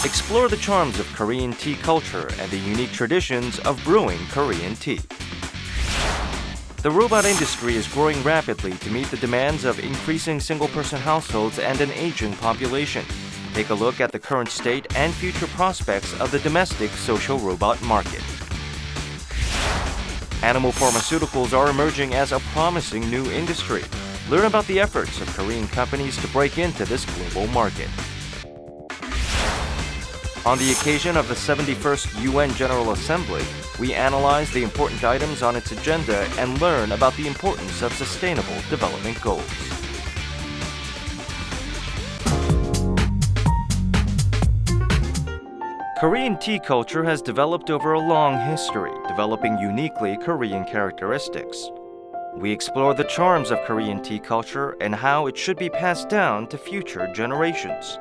Explore the charms of Korean tea culture and the unique traditions of brewing Korean tea. The robot industry is growing rapidly to meet the demands of increasing single-person households and an aging population. Take a look at the current state and future prospects of the domestic social robot market. Animal pharmaceuticals are emerging as a promising new industry. Learn about the efforts of Korean companies to break into this global market. On the occasion of the 71st UN General Assembly, we analyze the important items on its agenda and learn about the importance of sustainable development goals. Korean tea culture has developed over a long history, developing uniquely Korean characteristics. We explore the charms of Korean tea culture and how it should be passed down to future generations.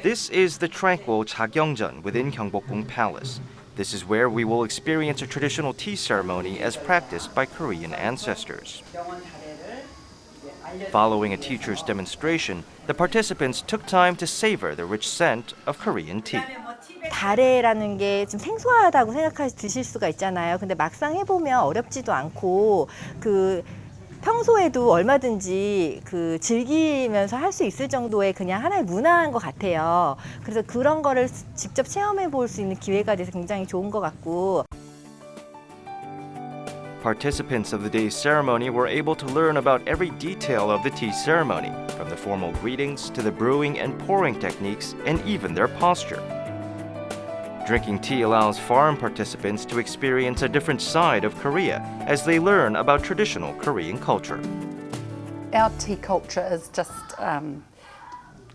This is the tranquil Jagyongjeon within Gyeongbokgung Palace. This is where we will experience a traditional tea ceremony as practiced by Korean ancestors. Following a teacher's demonstration, the participants took time to savor the rich scent of Korean tea. 다레라는 게 좀 생소하다고 생각하시 드실 수가 있잖아요. 근데 막상 해보면 어렵지도 않고 평소에도 얼마든지 즐기면서 할 수 있을 정도의 그냥 하나의 문화인 것 같아요. 그래서 그런 거를 직접 체험해 볼 수 있는 기회가 돼서 굉장히 좋은 것 같고. Participants of the day's ceremony were able to learn about every detail of the tea ceremony, from the formal greetings to the brewing and pouring techniques and even their posture. Drinking tea allows foreign participants to experience a different side of Korea as they learn about traditional Korean culture. Our tea culture is just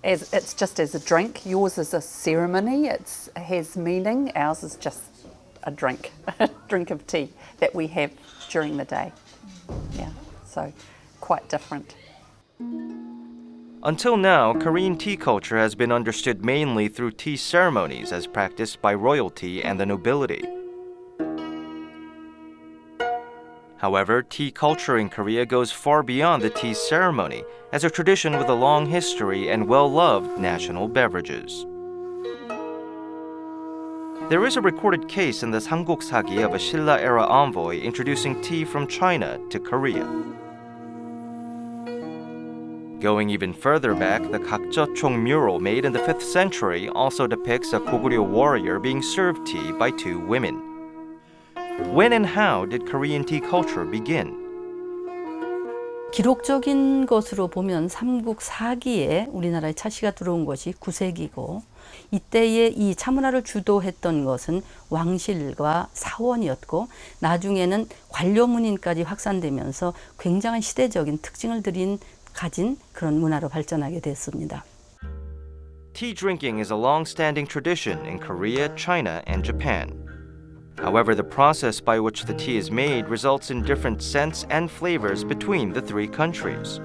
it's just as a drink. Yours is a ceremony. It has meaning. Ours is just a drink, a drink of tea that we have during the day. Yeah, so quite different. Until now, Korean tea culture has been understood mainly through tea ceremonies as practiced by royalty and the nobility. However, tea culture in Korea goes far beyond the tea ceremony as a tradition with a long history and well-loved national beverages. There is a recorded case in the Samguk Sagi of a Silla-era envoy introducing tea from China to Korea. Going even further back, the Gakjeochong mural made in the 5th century also depicts a Goguryeo warrior being served tea by two women. When and how did Korean tea culture begin? 기록적인 것으로 보면 삼국 4기에 우리나라에 차시가 들어온 것이 9세기고 이때에 이 차문화를 주도했던 것은 왕실과 사원이었고 나중에는 관료문인까지 확산되면서 굉장한 시대적인 특징을 가진 그런 문화로 발전하게 됐습니다. Tea drinking is a long-standing tradition in Korea, China, and Japan. However, the process by which the tea is made results in different scents and flavors between the three countries.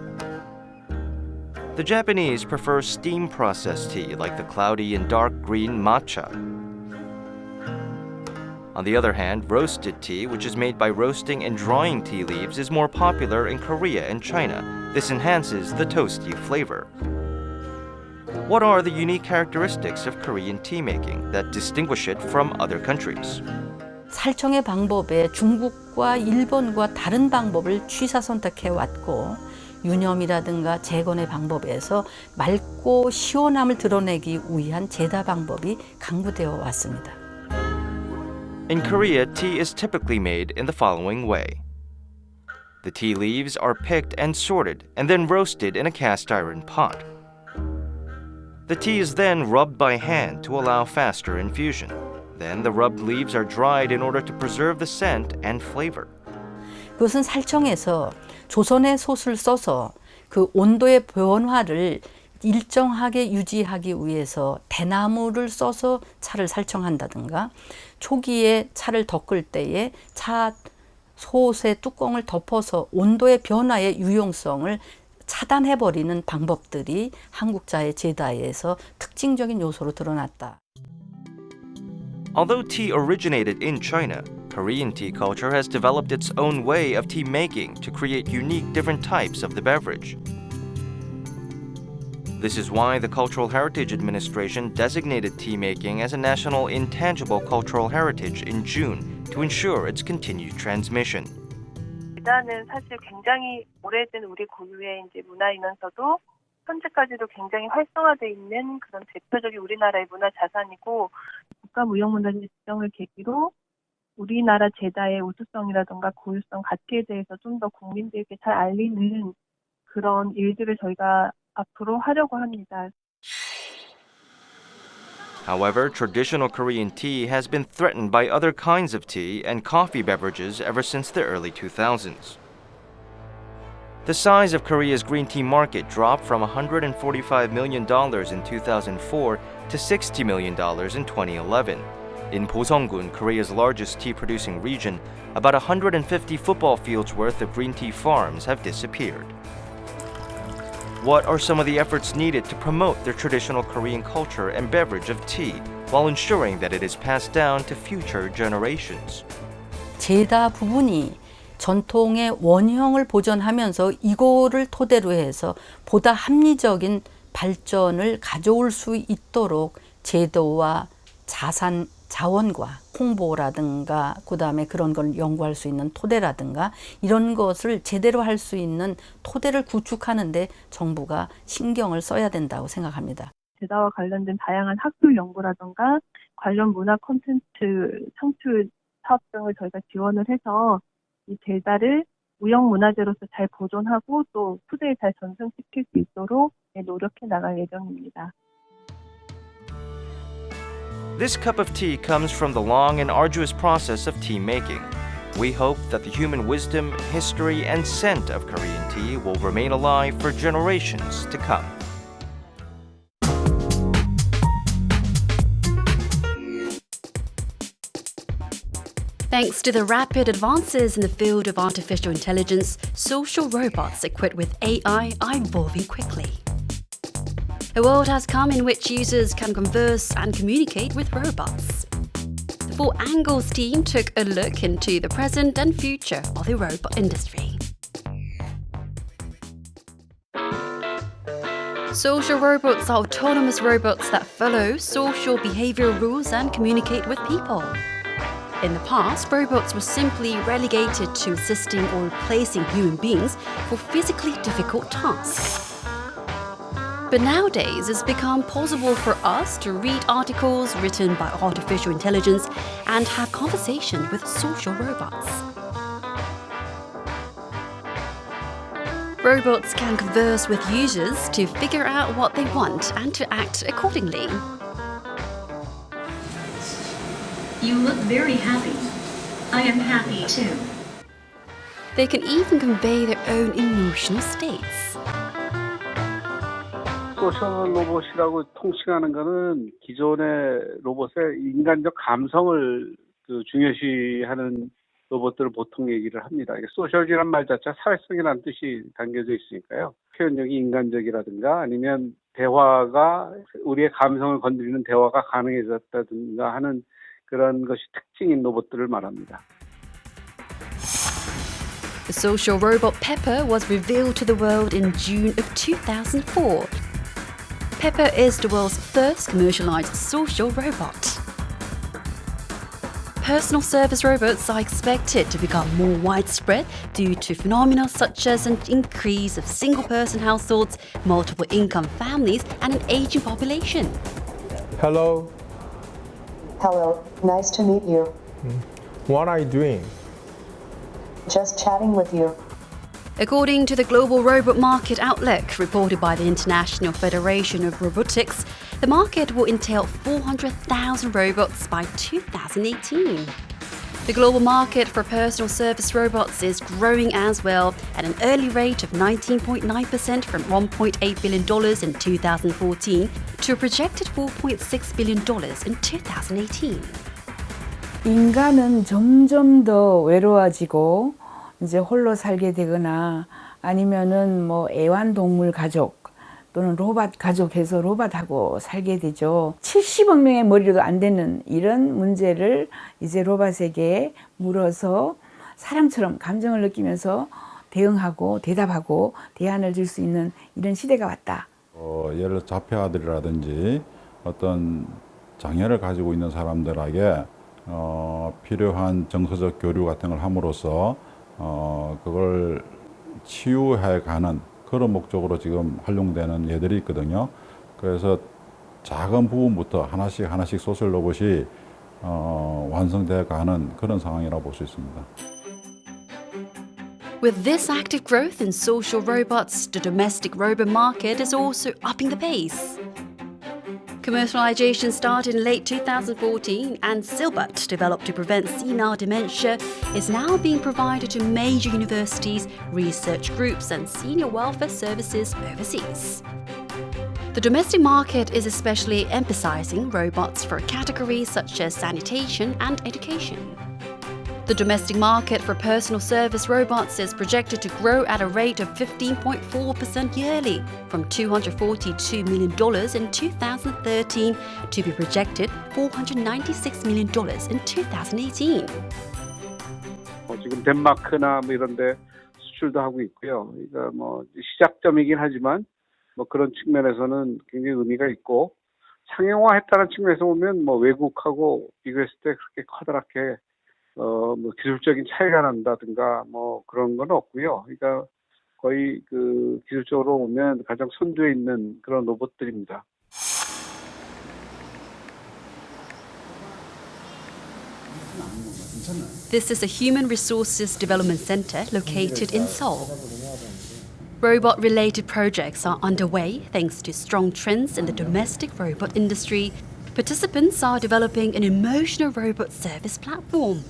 The Japanese prefer steam-processed tea like the cloudy and dark green matcha. On the other hand, roasted tea, which is made by roasting and drying tea leaves, is more popular in Korea and China. This enhances the toasty flavor. What are the unique characteristics of Korean tea making that distinguish it from other countries? 살청의 방법에 중국과 일본과 다른 방법을 취사 선택해 왔고 유념이라든가 재건의 방법에서 맑고 시원함을 드러내기 위한 제다 방법이 강구되어 왔습니다. In Korea, tea is typically made in the following way. The tea leaves are picked and sorted and then roasted in a cast iron pot. The tea is then rubbed by hand to allow faster infusion. Then the rubbed leaves are dried in order to preserve the scent and flavor. 그것은 살청에서 조선의 솥을 써서 그 온도의 변화를 일정하게 유지하기 위해서 대나무를 써서 차를 살청한다든가 초기에 차를 덮을 때에 차 솥의 뚜껑을 덮어서 온도의 변화의 유용성을 차단해버리는 방법들이 한국자의 제다에서 특징적인 요소로 드러났다. Although tea originated in China, Korean tea culture has developed its own way of tea making to create unique different types of the beverage. This is why the Cultural Heritage Administration designated tea making as a national intangible cultural heritage in June to ensure its continued transmission. 제다는 사실 굉장히 오래된 우리 고유의 이제 문화이면서도 현재까지도 굉장히 활성화되어 있는 그런 대표적인 우리나라의 문화 자산이고 국가무형문화재 지정을 계기로 우리나라 제다의 우수성이라든가 고유성 가치에 대해서 좀 더 국민들에게 잘 알리는 그런 일들을 저희가 앞으로 하려고 합니다. However, traditional Korean tea has been threatened by other kinds of tea and coffee beverages ever since the early 2000s. The size of Korea's green tea market dropped from $145 million in 2004 to $60 million in 2011. In Boseong-gun, Korea's largest tea-producing region, about 150 football fields worth of green tea farms have disappeared. What are some of the efforts needed to promote the traditional Korean culture and beverage of tea while ensuring that it is passed down to future generations? 제다 부분이 전통의 원형을 보존하면서 이거를 토대로 해서 보다 합리적인 발전을 가져올 수 있도록 제도와 자원과 홍보라든가 그다음에 그런 걸 연구할 수 있는 토대라든가 이런 것을 제대로 할 수 있는 토대를 구축하는데 정부가 신경을 써야 된다고 생각합니다. 제다와 관련된 다양한 학술 연구라든가 관련 문화 콘텐츠 창출 사업 등을 저희가 지원을 해서 이 제다를 무형문화재로서 잘 보존하고 또 후대에 잘 전승시킬 수 있도록 노력해 나갈 예정입니다. This cup of tea comes from the long and arduous process of tea making. We hope that the human wisdom, history, and scent of Korean tea will remain alive for generations to come. Thanks to the rapid advances in the field of artificial intelligence, social robots equipped with AI are evolving quickly. A world has come in which users can converse and communicate with robots. The Four Angles team took a look into the present and future of the robot industry. Social robots are autonomous robots that follow social behavioral rules and communicate with people. In the past, robots were simply relegated to assisting or replacing human beings for physically difficult tasks. But nowadays, it's become possible for us to read articles written by artificial intelligence and have conversations with social robots. Robots can converse with users to figure out what they want and to act accordingly. You look very happy. I am happy too. They can even convey their own emotional states. 소셜로봇이라고 통칭하는 거는 기존의 로봇의 인간적 감성을 중요시하는 로봇들을 보통 얘기를 합니다. 소셜이란 말 자체가 사회성이라는 뜻이 담겨져 있으니까요. 표현력이 인간적이라든가 아니면 대화가 우리의 감성을 건드리는 대화가 가능해졌다든가 하는 그런 것이 특징인 로봇들을 말합니다. The social robot Pepper was revealed to the world in June of 2004. Pepper is the world's first commercialized social robot. Personal service robots are expected to become more widespread due to phenomena such as an increase of single-person households, multiple income families, and an aging population. Hello. Hello, nice to meet you. What are you doing? Just chatting with you. According to the Global Robot Market Outlook reported by the International Federation of Robotics, the market will entail 400,000 robots by 2018. The global market for personal service robots is growing as well at an early rate of 19.9% from $1.8 billion in 2014 to a projected $4.6 billion in 2018. 인간은 점점 더 외로워지고 이제 홀로 살게 되거나 아니면은 뭐 애완동물 가족 또는 로봇 가족해서 로봇하고 살게 되죠. 70억 명의 머리로도 안 되는 이런 문제를 이제 로봇에게 물어서 사람처럼 감정을 느끼면서 대응하고 대답하고 대안을 줄 수 있는 이런 시대가 왔다. 예를 들어 자폐아들이라든지 어떤 장애를 가지고 있는 사람들에게 필요한 정서적 교류 같은 걸 함으로써 그걸 치유해가는 그런 목적으로 지금 활용되는 예들이 있거든요. 그래서 작은 부분부터 하나씩 소셜 로봇이 완성되어 가는 그런 상황이라고 볼 수 있습니다. With this active growth in social robots, the domestic robot market is also upping the pace. Commercialization started in late 2014, and Silbert, developed to prevent senile dementia, is now being provided to major universities, research groups, and senior welfare services overseas. The domestic market is especially emphasizing robots for categories such as sanitation and education. The domestic market for personal service robots is projected to grow at a rate of 15.4% yearly, from $242 million in 2013 to be projected $496 million in 2018. 지금 덴마크나 뭐 이런 데 수출도 하고 있고요. 그러니까 뭐 시작점이긴 하지만 뭐 그런 측면에서는 굉장히 의미가 있고 상용화했다는 측면에서 보면 뭐 외국하고 비교했을 때 그렇게 커다랗게 뭐 기술적인 차이가 난다든가 뭐 그런 건 없고요. 그러니까 거의 그 기술적으로 보면 가장 선두에 있는 그런 로봇들입니다. This is a Human Resources Development Center located in Seoul. Robot-related projects are underway thanks to strong trends in the domestic robot industry. Participants are developing an emotional robot service platform.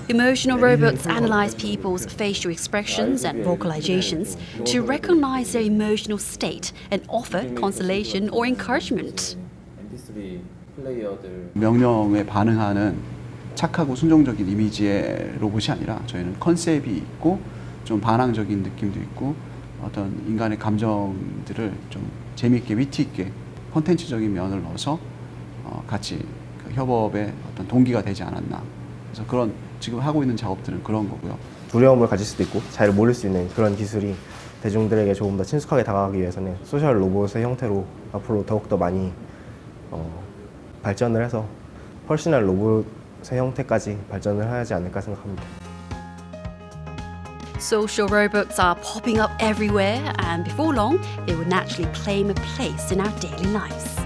Emotional robots analyze people's facial expressions and vocalizations to recognize their emotional state and offer consolation or encouragement. 명령에 반응하는 착하고 순종적인 이미지의 로봇이 아니라 저희는 컨셉이 있고 좀 반항적인 느낌도 있고 어떤 인간의 감정들을 좀 재미있게 위트 있게 콘텐츠적인 면을 넣어서 같이 그 협업의 어떤 동기가 되지 않았나. 그래서 그런 지금 하고 있는 작업들은 그런 거고요. 두려움을 가질 수도 있고 잘 모를 수 있는 그런 기술이 대중들에게 조금 더 친숙하게 다가가기 위해서는 소셜 로봇의 형태로 앞으로 더욱더 많이 발전을 해서 퍼스널 로봇의 형태까지 발전을 하지 않을까 생각합니다. Social robots are popping up everywhere, and before long, they will naturally claim a place in our daily lives.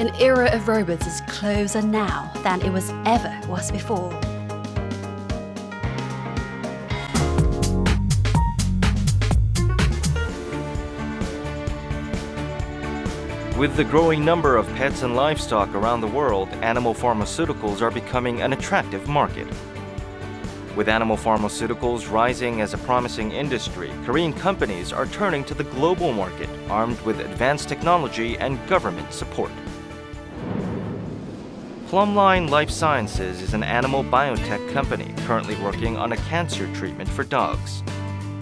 An era of robots is closer now than it was before. With the growing number of pets and livestock around the world, animal pharmaceuticals are becoming an attractive market. With animal pharmaceuticals rising as a promising industry, Korean companies are turning to the global market, armed with advanced technology and government support. Plumline Life Sciences is an animal biotech company currently working on a cancer treatment for dogs.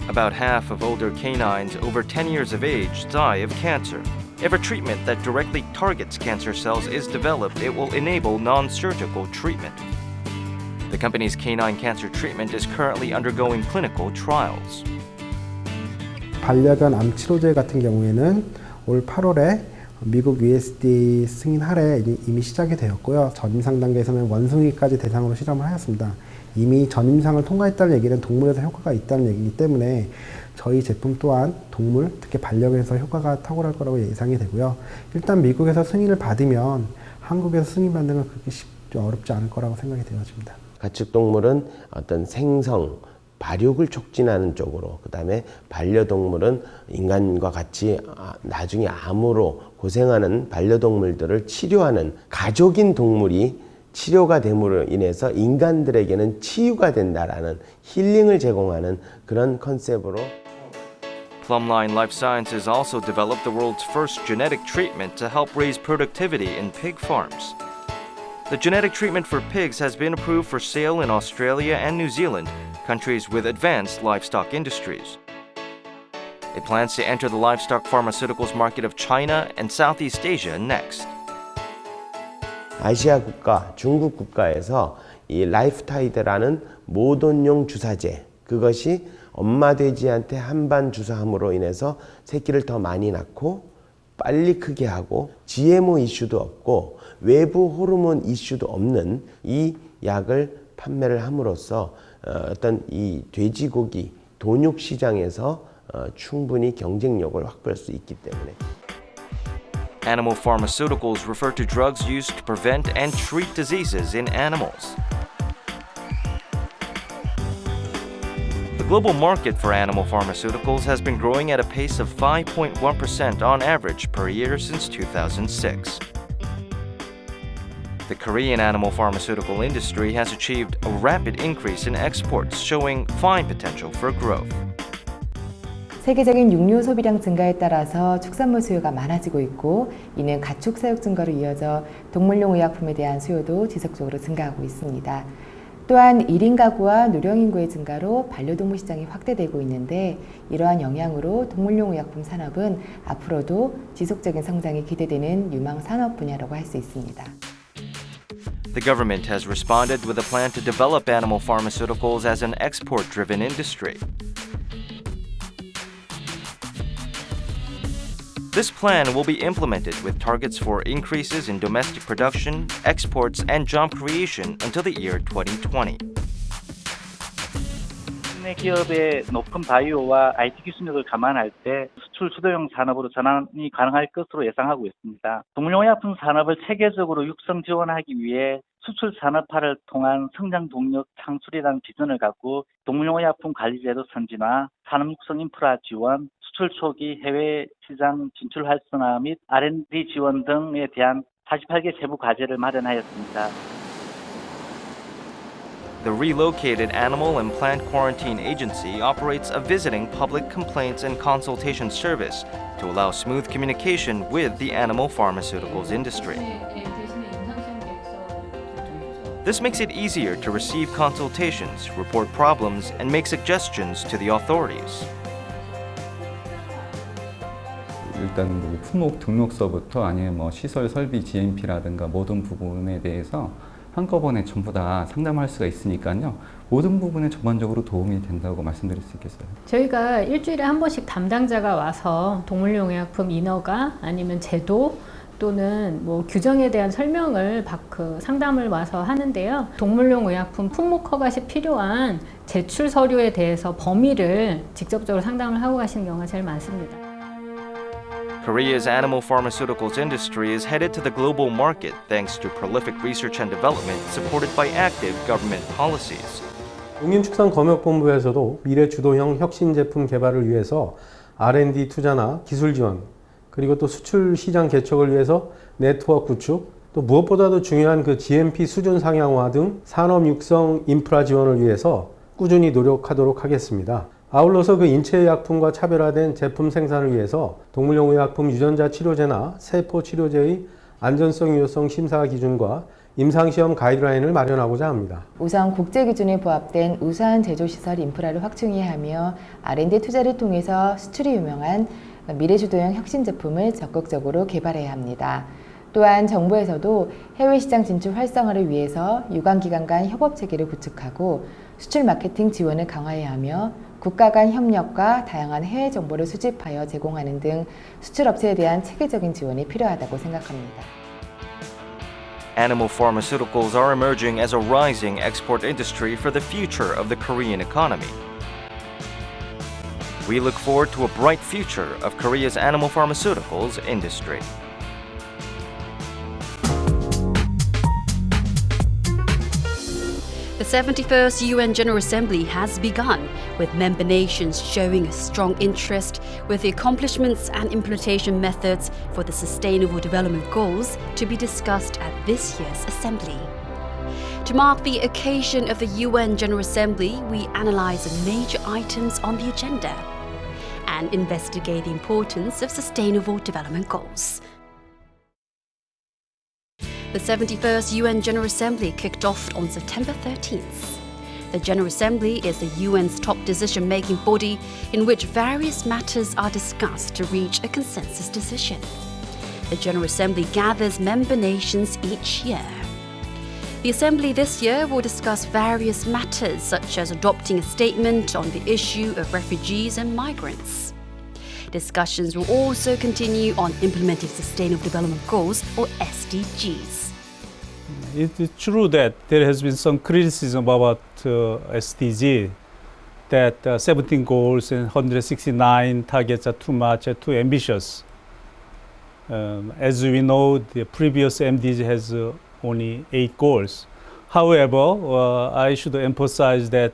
About half of older canines over 10 years of age die of cancer. If a treatment that directly targets cancer cells is developed, it will enable non-surgical treatment. The company's canine cancer treatment is currently undergoing clinical trials. 반려견 암 치료제 같은 경우에는 올 8월에 미국 USDA 승인 하래 이미 시작이 되었고요. 전임상 단계에서는 원숭이까지 대상으로 실험을 하였습니다. 이미 전임상을 통과했다는 얘기는 동물에서 효과가 있다는 얘기이기 때문에 저희 제품 또한 동물, 특히 반려견에서 효과가 탁월할 거라고 예상이 되고요. 일단 미국에서 승인을 받으면 한국에서 승인받는 건 그렇게 어렵지 않을 거라고 생각이 되어집니다. 가축동물은 어떤 생성, 발육을 촉진하는 쪽으로, 그 다음에 반려동물은 인간과 같이 나중에 암으로 고생하는 반려동물들을 치료하는 가족인 동물이 치료가 됨으로 인해서 인간들에게는 치유가 된다라는 힐링을 제공하는 그런 컨셉으로. Plumline Life Sciences also developed the world's first genetic treatment to help raise productivity in pig farms. The genetic treatment for pigs has been approved for sale in Australia and New Zealand, countries with advanced livestock industries. It plans to enter the livestock pharmaceuticals market of China and Southeast Asia next. 아시아 국가, 중국 국가에서 이 라이프타이드라는 모돈용 주사제, 그것이 엄마 돼지한테 한반 주사함으로 인해서 새끼를 더 많이 낳고 빨리 크게 하고 GMO 이슈도 없고 외부 호르몬 이슈도 없는 이 약을 판매를 함으로써 어떤 이 돼지고기 돈육 시장에서 충분히 경쟁력을 확보할 수 있기 때문에. Animal pharmaceuticals refer to drugs used to prevent and treat diseases in animals. The global market for animal pharmaceuticals has been growing at a pace of 5.1% on average per year since 2006. The Korean animal pharmaceutical industry has achieved a rapid increase in exports, showing fine potential for growth. 세계적인 육류 소비량 증가에 따라서 축산물 수요가 많아지고 있고 이는 가축 사육 증가로 이어져 동물용 의약품에 대한 수요도 지속적으로 증가하고 있습니다. 또한 1인 가구와 누령 인구의 증가로 반려동물 시장이 확대되고 있는데 이러한 영향으로 동물용 의약품 산업은 앞으로도 지속적인 성장이 기대되는 유망 산업 분야라고 할 수 있습니다. The government has responded with a plan to develop animal pharmaceuticals as an export-driven industry. This plan will be implemented with targets for increases in domestic production, exports, and job creation until the year 2020. 국내 기업의 높은 바이오와 IT 기술력을 감안할 때 수출 주도형 산업으로 전환이 가능할 것으로 예상하고 있습니다. 동물용의약품 산업을 체계적으로 육성 지원하기 위해 수출 산업화를 통한 성장 동력 창출이라는 비전을 갖고 동물용의약품 관리제도 선진화, 산업 육성 인프라 지원, 수출 초기 해외 시장 진출 활성화 및 R&D 지원 등에 대한 48개 세부 과제를 마련하였습니다. The relocated Animal and Plant Quarantine Agency operates a visiting public complaints and consultation service to allow smooth communication with the animal pharmaceuticals industry. This makes it easier to receive consultations, report problems, and make suggestions to the authorities. 일단 뭐 품목 등록서부터 아니면 뭐 시설 설비 GMP라든가 모든 부분에 대해서 한꺼번에 전부 다 상담할 수가 있으니까요. 모든 부분에 전반적으로 도움이 된다고 말씀드릴 수 있겠어요. 저희가 일주일에 한 번씩 담당자가 와서 동물용의약품 인허가 아니면 제도 또는 뭐 규정에 대한 설명을 상담을 와서 하는데요. 동물용의약품 품목 허가 시 필요한 제출 서류에 대해서 범위를 직접적으로 상담을 하고 가시는 경우가 제일 많습니다. Korea's animal pharmaceuticals industry is headed to the global market thanks to prolific research and development supported by active government policies. 농림축산검역본부에서도 미래 주도형 혁신 제품 개발을 위해서 R&D 투자나 기술 지원, 그리고 또 수출 시장 개척을 위해서 네트워크 구축, 또 무엇보다도 중요한 그 GMP 수준 상향화 등 산업 육성 인프라 지원을 위해서 꾸준히 노력하도록 하겠습니다. 아울러서 그 인체의약품과 차별화된 제품 생산을 위해서 동물용의약품 유전자 치료제나 세포 치료제의 안전성 유효성 심사 기준과 임상시험 가이드라인을 마련하고자 합니다. 우선 국제 기준에 부합된 우수한 제조시설 인프라를 확충해야 하며 R&D 투자를 통해서 수출이 유명한 미래주도형 혁신 제품을 적극적으로 개발해야 합니다. 또한 정부에서도 해외시장 진출 활성화를 위해서 유관기관 간 협업체계를 구축하고 수출 마케팅 지원을 강화해야 하며 국가 간 협력과 다양한 해외 정보를 수집하여 제공하는 등 수출업체에 대한 체계적인 지원이 필요하다고 생각합니다. Animal pharmaceuticals are emerging as a rising export industry for the future of the Korean economy. We look forward to a bright future of Korea's animal pharmaceuticals industry. The 71st UN General Assembly has begun, with member nations showing a strong interest with the accomplishments and implementation methods for the Sustainable Development Goals to be discussed at this year's Assembly. To mark the occasion of the UN General Assembly, we analyse the major items on the agenda and investigate the importance of Sustainable Development Goals. The 71st UN General Assembly kicked off on September 13th. The General Assembly is the UN's top decision-making body in which various matters are discussed to reach a consensus decision. The General Assembly gathers member nations each year. The Assembly this year will discuss various matters such as adopting a statement on the issue of refugees and migrants. Discussions will also continue on implementing Sustainable Development Goals, or SDGs. It is true that there has been some criticism about SDG, that 17 goals and 169 targets are too much, too ambitious. As we know, the previous MDG has only 8 goals. However, I should emphasize that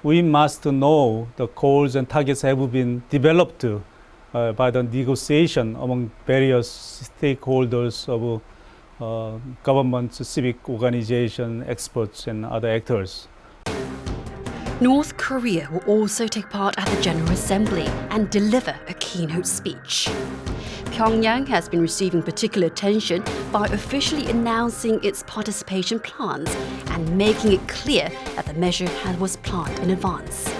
we must know the goals and targets have been developed by the negotiation among various stakeholders of governments, civic organizations, experts, and other actors. North Korea will also take part at the General Assembly and deliver a keynote speech. Pyongyang has been receiving particular attention by officially announcing its participation plans and making it clear that the measure was planned in advance.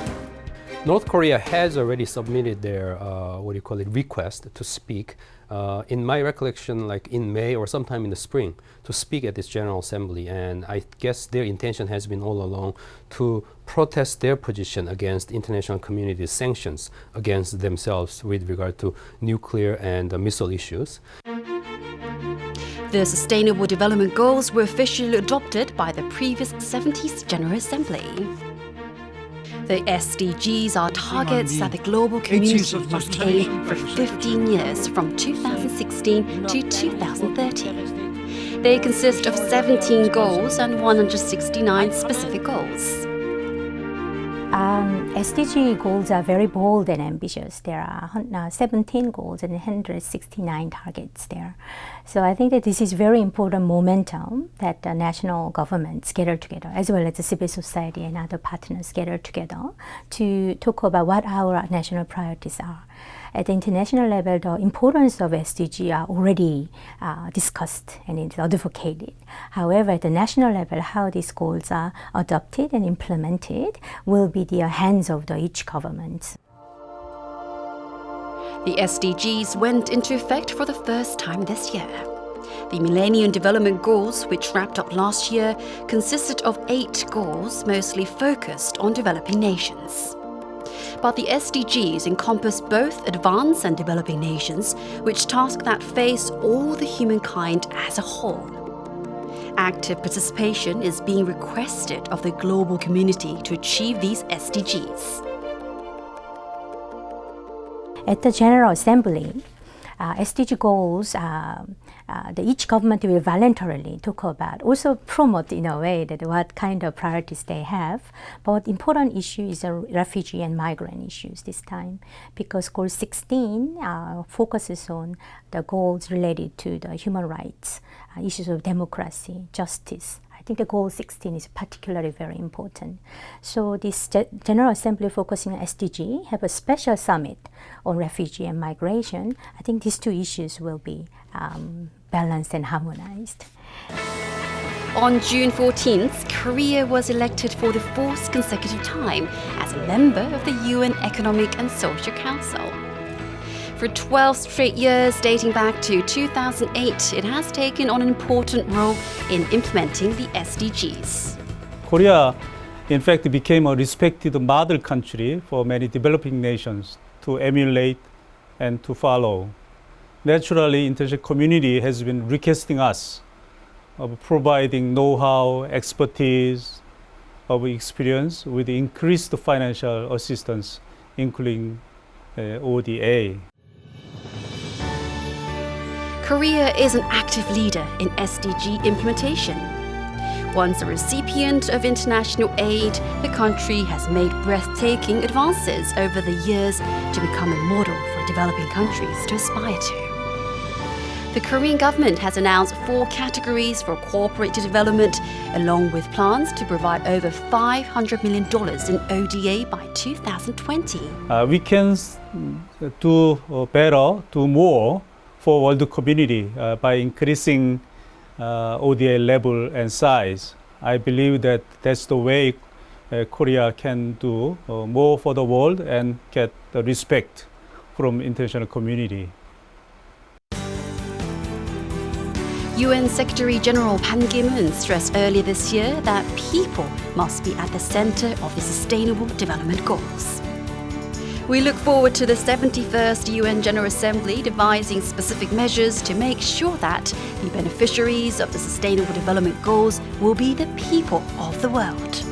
North Korea has already submitted their request to speak. In my recollection, like in May or sometime in the spring, to speak at this General Assembly, and I guess their intention has been all along to protest their position against international community's sanctions against themselves with regard to nuclear and missile issues. The Sustainable Development Goals were officially adopted by the previous 70th General Assembly. The SDGs are targets that the global community must aim for 15 years from 2016 to 2030. They consist of 17 goals and 169 specific goals. SDG goals are very bold and ambitious. There are 17 goals and 169 targets there. So I think that this is very important momentum that the national governments gather together, as well as the civil society and other partners gather together to talk about what our national priorities are. At the international level, the importance of SDG are already discussed and it's advocated. However, at the national level, how these goals are adopted and implemented will be the hands of each government. The SDGs went into effect for the first time this year. The Millennium Development Goals, which wrapped up last year, consisted of 8 goals, mostly focused on developing nations. But the SDGs encompass both advanced and developing nations, which task that face all the humankind as a whole. Active participation is being requested of the global community to achieve these SDGs. At the General Assembly, SDG goals, each government will voluntarily talk about, also promote in a way that what kind of priorities they have. But important issue is refugee and migrant issues this time, because goal 16 focuses on the goals related to the human rights, issues of democracy, justice. I think the goal 16 is particularly very important. So this General Assembly focusing on SDG have a special summit on refugee and migration. I think these two issues will be balanced and harmonized. On June 14th, Korea was elected for the 4th consecutive time as a member of the UN Economic and Social Council. For 12 straight years, dating back to 2008, it has taken on an important role in implementing the SDGs. Korea, in fact, became a respected model country for many developing nations to emulate and to follow. Naturally, international community has been requesting us of providing know-how, expertise, of experience with increased financial assistance, including ODA. Korea is an active leader in SDG implementation. Once a recipient of international aid, the country has made breathtaking advances over the years to become a model for developing countries to aspire to. The Korean government has announced 4 categories for cooperative development, along with plans to provide over $500 million in ODA by 2020. We can do better, do more for world community by increasing ODA level and size. I believe that that's the way Korea can do more for the world and get the respect from international community. UN Secretary-General Ban Ki-moon stressed earlier this year that people must be at the center of the Sustainable Development Goals. We look forward to the 71st UN General Assembly devising specific measures to make sure that the beneficiaries of the Sustainable Development Goals will be the people of the world.